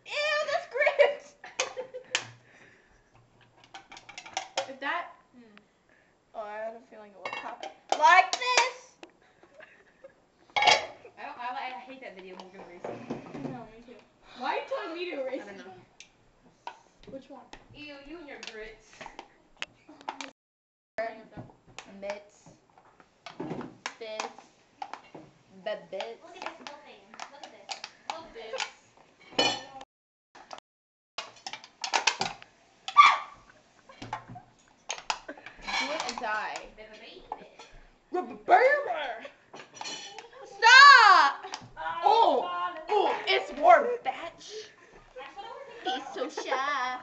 Ew, that's gross. If that. Oh, I had a feeling it would pop. Like this. I hate that video more than racing. No, me too. Why are you telling me to erase? I don't know. Which one? Ew, you and your grits. Mitts. This. Bits. Look at this whole thing. Look at this. Look at this. Do it and die. Baby. Stop! Oh, it's warm, bitch. That's what I want to He's so shy.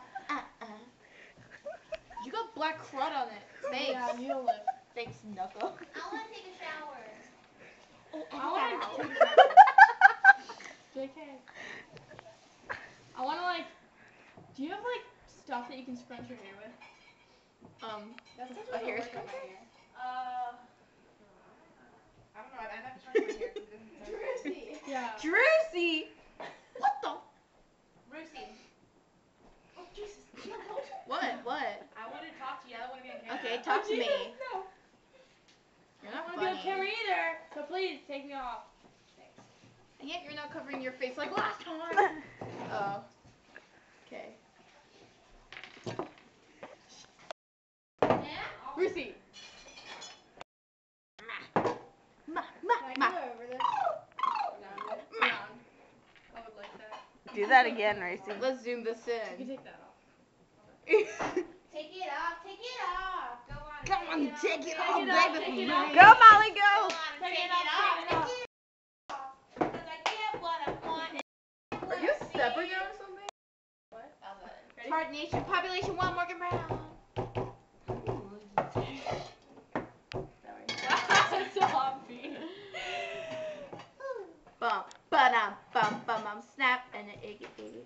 You got black crud on it. Thanks. Yeah, needle lift. Thanks, Knuckle. I want to take a shower. Oh, I ow. want to JK. I want to do you have stuff that you can scrunch your hair with? That's a hair scruncher? I don't know. I'm not trying to my hair. Yeah. Drucy! What the? Rusi, Oh, Jesus. What? I want to talk to you. I don't want to be on camera. Okay, talk to me. No. You're I not don't want to be on funny. camera either. So please take me off. And yet you're not covering your face like last time. Oh. Okay. Yeah? Brucey. Ma. Can I go over this? I would like that. Do that again, Racy. Let's zoom this You can in. take that off. Take it off. Take it off. Go on. Come on, take it off, Take it off, baby. take it off. Go, Molly, Go go. on. Take it off. Take it off. Because I get what I want. Are you stepping there or something? Heart Nation, Population 1, Morgan Brown. Stop me. Bum, ba-dum, bum, bum, bum, snap, and an iggy, iggy.